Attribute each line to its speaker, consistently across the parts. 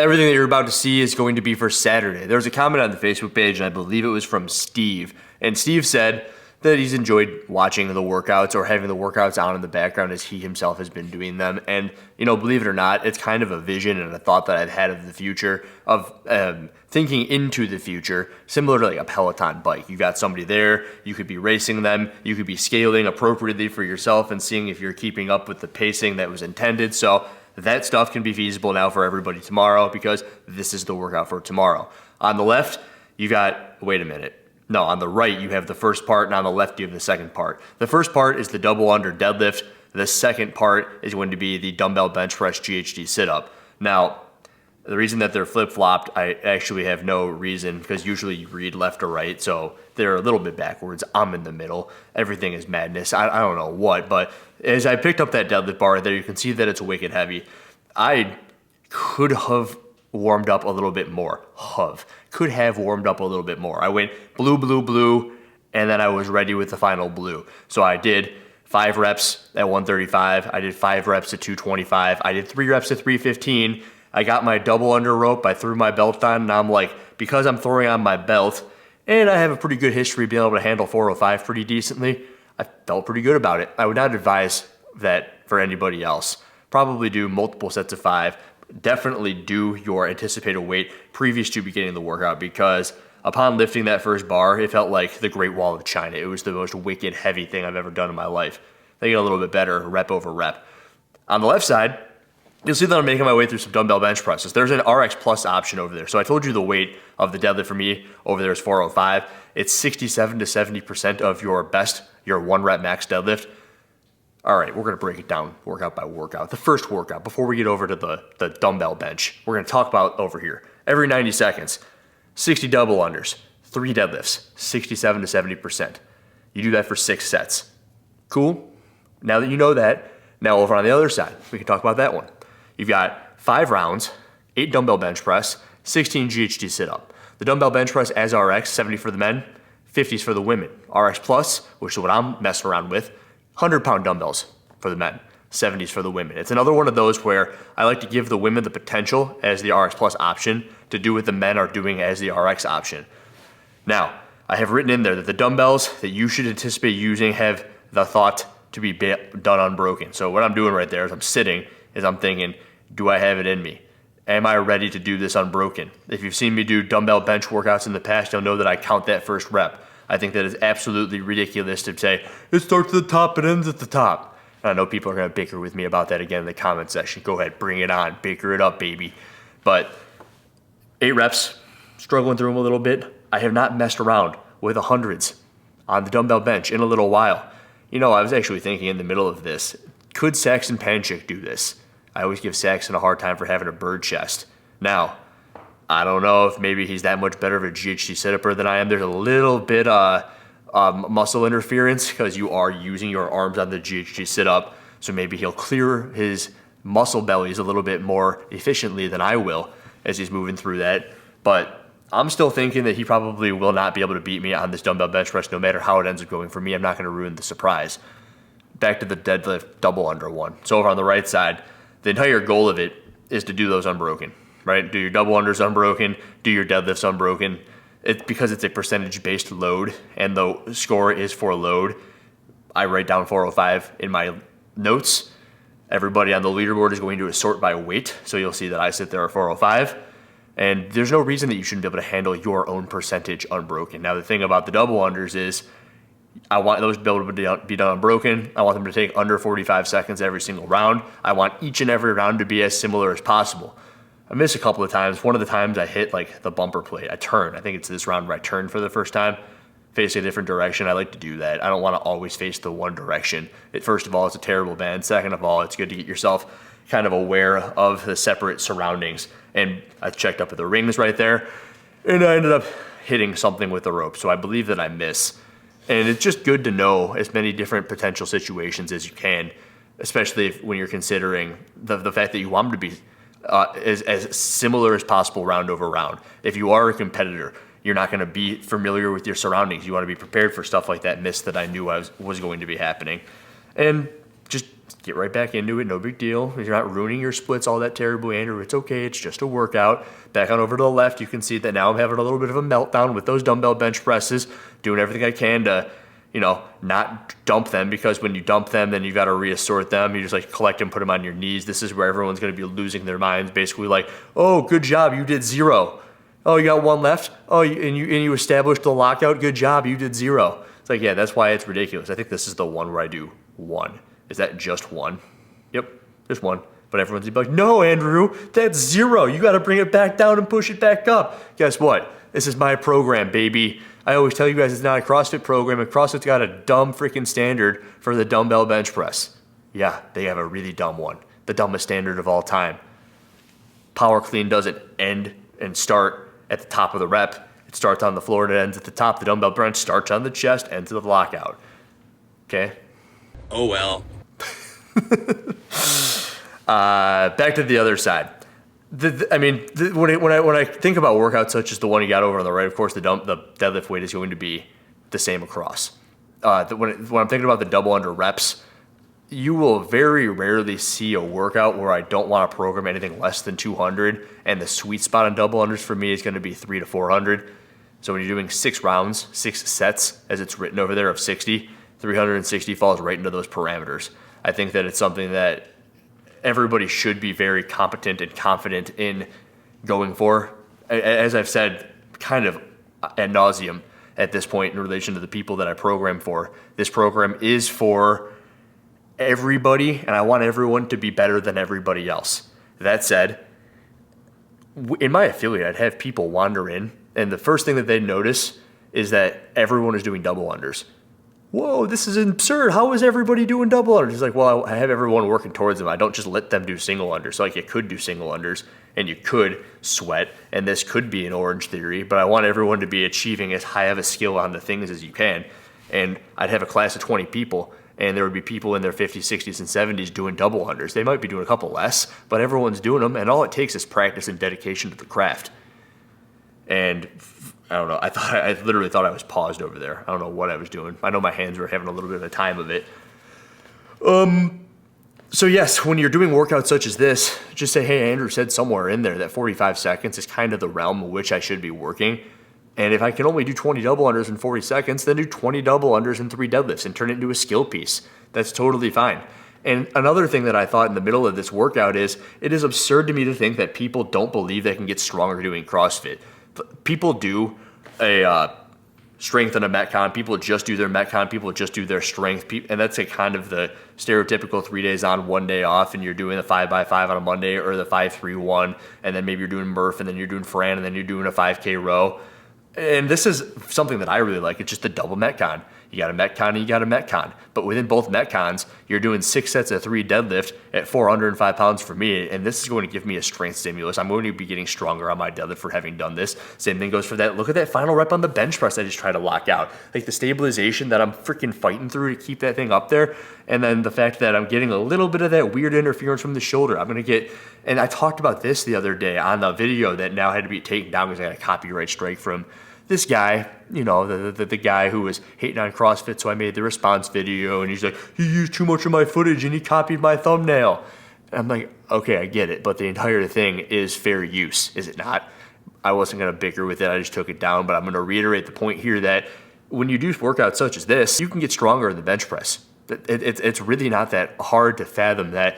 Speaker 1: Everything that you're about to see is going to be for Saturday. There was a comment on the Facebook page, and I believe it was from Steve. And Steve said that he's enjoyed watching the workouts or having the workouts on in the background as he himself has been doing them. And, believe it or not, it's kind of a vision and a thought that I've had of the future, of thinking into the future, similar to like a Peloton bike. You got somebody there, you could be racing them, you could be scaling appropriately for yourself and seeing if you're keeping up with the pacing that was intended. So that stuff can be feasible now for everybody tomorrow because this is the workout for tomorrow. On the left, you got, wait a minute. No, on the right, you have the first part, and on the left, you have the second part. The first part is the double under deadlift. The second part is going to be the dumbbell bench press GHD sit-up. Now, the reason that they're flip-flopped, I actually have no reason, because usually you read left or right, so they're a little bit backwards. I'm in the middle. Everything is madness. I don't know what, but as I picked up that deadlift bar there, you can see that it's wicked heavy. I could have warmed up a little bit more. Could have warmed up a little bit more. I went blue, blue, blue, and then I was ready with the final blue. So I did 5 reps at 135. I did 5 reps at 225. I did 3 reps at 315. I got my double under rope. I threw my belt on, and I'm like, because I'm throwing on my belt, and I have a pretty good history of being able to handle 405 pretty decently, I felt pretty good about it. I would not advise that for anybody else. Probably do multiple sets of 5. Definitely do your anticipated weight previous to beginning the workout, because upon lifting that first bar, it felt like the Great Wall of China. It was the most wicked heavy thing I've ever done in my life. They get a little bit better rep over rep. On the left side, you'll see that I'm making my way through some dumbbell bench presses. There's an RX Plus option over there. So I told you the weight of the deadlift for me over there is 405. It's 67 to 70% of your best, your 1 rep max deadlift. All right, we're going to break it down workout by workout. The first workout, before we get over to the dumbbell bench, we're going to talk about over here. Every 90 seconds, 60 double unders, 3 deadlifts, 67 to 70%. You do that for 6 sets. Cool? Now that you know that, now over on the other side, we can talk about that one. You've got 5 rounds, 8 dumbbell bench press, 16 GHD sit-up. The dumbbell bench press as RX, 70 for the men, 50s for the women. RX Plus, which is what I'm messing around with, 100-pound dumbbells for the men, 70s for the women. It's another one of those where I like to give the women the potential as the RX Plus option to do what the men are doing as the RX option. Now, I have written in there that the dumbbells that you should anticipate using have the thought to be done unbroken. So what I'm doing right there is I'm sitting, is I'm thinking, do I have it in me? Am I ready to do this unbroken? If you've seen me do dumbbell bench workouts in the past, you'll know that I count that first rep. I think that is absolutely ridiculous to say, it starts at the top, it ends at the top. And I know people are going to bicker with me about that again in the comment section. Go ahead, bring it on, bicker it up, baby. But 8 reps, struggling through them a little bit. I have not messed around with the hundreds on the dumbbell bench in a little while. I was actually thinking in the middle of this, could Saxon Panchik do this? I always give Saxon a hard time for having a bird chest. Now, I don't know if maybe he's that much better of a GHD sit-upper than I am. There's a little bit muscle interference because you are using your arms on the GHD sit-up, so maybe he'll clear his muscle bellies a little bit more efficiently than I will as he's moving through that. But I'm still thinking that he probably will not be able to beat me on this dumbbell bench press no matter how it ends up going for me. I'm not going to ruin the surprise. Back to the deadlift double under one. So over on the right side, the entire goal of it is to do those unbroken, right? Do your double unders unbroken, do your deadlifts unbroken. It's because it's a percentage-based load, and the score is for load. I write down 405 in my notes. Everybody on the leaderboard is going to assort by weight, so you'll see that I sit there at 405. And there's no reason that you shouldn't be able to handle your own percentage unbroken. Now, the thing about the double unders is I want those to be able to be done unbroken. I want them to take under 45 seconds every single round. I want each and every round to be as similar as possible. I missed a couple of times. One of the times I hit like the bumper plate. I turned. I think it's this round where I turned for the first time, face a different direction. I like to do that. I don't want to always face the one direction. First of all, it's a terrible band. Second of all, it's good to get yourself kind of aware of the separate surroundings. And I checked up at the rings right there, and I ended up hitting something with the rope. So I believe that I miss. And it's just good to know as many different potential situations as you can, especially when you're considering the fact that you want them to be as similar as possible round over round. If you are a competitor, you're not going to be familiar with your surroundings. You want to be prepared for stuff like that miss that I knew was going to be happening. And just get right back into it. No big deal. You're not ruining your splits all that terribly, Andrew. It's okay. It's just a workout. Back on over to the left, you can see that now I'm having a little bit of a meltdown with those dumbbell bench presses, doing everything I can to, not dump them, because when you dump them, then you got to reassort them. You just like collect them, put them on your knees. This is where everyone's going to be losing their minds. Basically like, oh, good job. You did 0. Oh, you got 1 left. Oh, and you established the lockout. Good job. You did 0. It's like, yeah, that's why it's ridiculous. I think this is the one where I do 1. Is that just 1? Yep, just 1. But everyone's like, no, Andrew, that's 0. You got to bring it back down and push it back up. Guess what? This is my program, baby. I always tell you guys it's not a CrossFit program, and CrossFit's got a dumb freaking standard for the dumbbell bench press. Yeah, they have a really dumb one. The dumbest standard of all time. Power clean doesn't end and start at the top of the rep. It starts on the floor and it ends at the top. The dumbbell bench starts on the chest, ends at the lockout. Okay?
Speaker 2: Oh, well.
Speaker 1: Back to the other side. When I think about workouts such as the one you got over on the right, of course, the deadlift weight is going to be the same across. When I'm thinking about the double under reps, you will very rarely see a workout where I don't want to program anything less than 200, and the sweet spot on double unders for me is going to be 300 to 400. So when you're doing 6 rounds, 6 sets, as it's written over there, of 60, 360 falls right into those parameters. I think that it's something that everybody should be very competent and confident in going for. As I've said kind of ad nauseum at this point in relation to the people that I program for, this program is for everybody, and I want everyone to be better than everybody else. That said, in my affiliate, I'd have people wander in, and the first thing that they notice is that everyone is doing double unders. Whoa, this is absurd. How is everybody doing double unders? It's like, well, I have everyone working towards them. I don't just let them do single unders. So like you could do single unders and you could sweat, and this could be an Orange Theory, but I want everyone to be achieving as high of a skill on the things as you can. And I'd have a class of 20 people, and there would be people in their 50s, 60s, and 70s doing double unders. They might be doing a couple less, but everyone's doing them, and all it takes is practice and dedication to the craft. And I don't know. I literally thought I was paused over there. I don't know what I was doing. I know my hands were having a little bit of a time of it. So yes, when you're doing workouts such as this, just say, hey, Andrew said somewhere in there that 45 seconds is kind of the realm in which I should be working. And if I can only do 20 double unders in 40 seconds, then do 20 double unders and 3 deadlifts and turn it into a skill piece. That's totally fine. And another thing that I thought in the middle of this workout is, it is absurd to me to think that people don't believe they can get stronger doing CrossFit. People do a strength and a Metcon. People just do their Metcon. People just do their strength. And that's a kind of the stereotypical 3 days on, 1 day off, and you're doing the 5x5 on a Monday, or the 5-3-1, and then maybe you're doing Murph, and then you're doing Fran, and then you're doing a 5K row. And this is something that I really like. It's just a double Metcon. You got a Metcon and you got a Metcon. But within both Metcons, you're doing 6 sets of 3 deadlift at 405 pounds for me. And this is going to give me a strength stimulus. I'm going to be getting stronger on my deadlift for having done this. Same thing goes for that. Look at that final rep on the bench press I just tried to lock out. Like the stabilization that I'm freaking fighting through to keep that thing up there. And then the fact that I'm getting a little bit of that weird interference from the shoulder. I'm going to get, and I talked about this the other day on the video that now had to be taken down because I got a copyright strike from this guy, the guy who was hating on CrossFit, so I made the response video, and he's like, he used too much of my footage, and he copied my thumbnail. And I'm like, okay, I get it, but the entire thing is fair use, is it not? I wasn't going to bicker with it, I just took it down, but I'm going to reiterate the point here that when you do workouts such as this, you can get stronger in the bench press. It's really not that hard to fathom that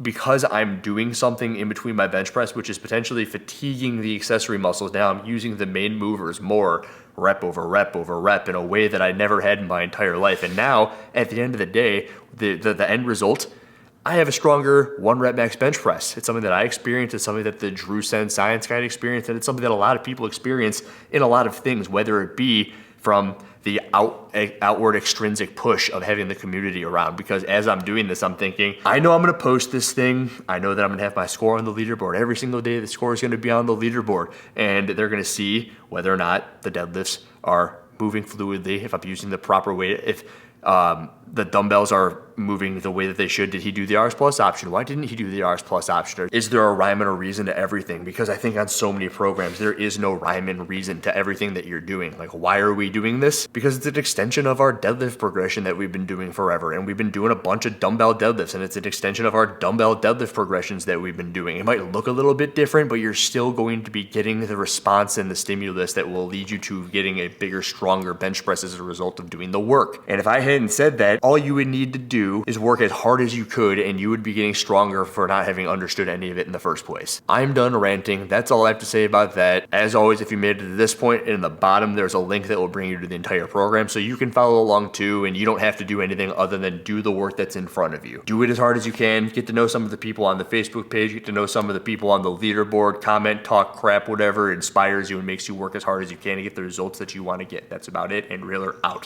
Speaker 1: because I'm doing something in between my bench press, which is potentially fatiguing the accessory muscles, now I'm using the main movers more rep over rep over rep in a way that I never had in my entire life. And now, at the end of the day, the end result, I have a stronger 1 rep max bench press. It's something that I experienced. It's something that the Drew Sense Science Guide experienced, and it's something that a lot of people experience in a lot of things, whether it be from the outward extrinsic push of having the community around. Because as I'm doing this, I'm thinking, I know I'm going to post this thing. I know that I'm going to have my score on the leaderboard. Every single day, the score is going to be on the leaderboard. And they're going to see whether or not the deadlifts are moving fluidly, if I'm using the proper weight, if the dumbbells are moving the way that they should? Did he do the RX Plus option? Why didn't he do the RX Plus option? Or is there a rhyme and a reason to everything? Because I think on so many programs, there is no rhyme and reason to everything that you're doing. Like, why are we doing this? Because it's an extension of our deadlift progression that we've been doing forever. And we've been doing a bunch of dumbbell deadlifts, and it's an extension of our dumbbell deadlift progressions that we've been doing. It might look a little bit different, but you're still going to be getting the response and the stimulus that will lead you to getting a bigger, stronger bench press as a result of doing the work. And if I hadn't said that, all you would need to do is work as hard as you could, and you would be getting stronger for not having understood any of it in the first place. I'm done ranting. That's all I have to say about that. As always, if you made it to this point, in the bottom, there's a link that will bring you to the entire program, so you can follow along too, and you don't have to do anything other than do the work that's in front of you. Do it as hard as you can. Get to know some of the people on the Facebook page. Get to know some of the people on the leaderboard. Comment, talk crap, whatever inspires you and makes you work as hard as you can to get the results that you want to get. That's about it, and Reeler out.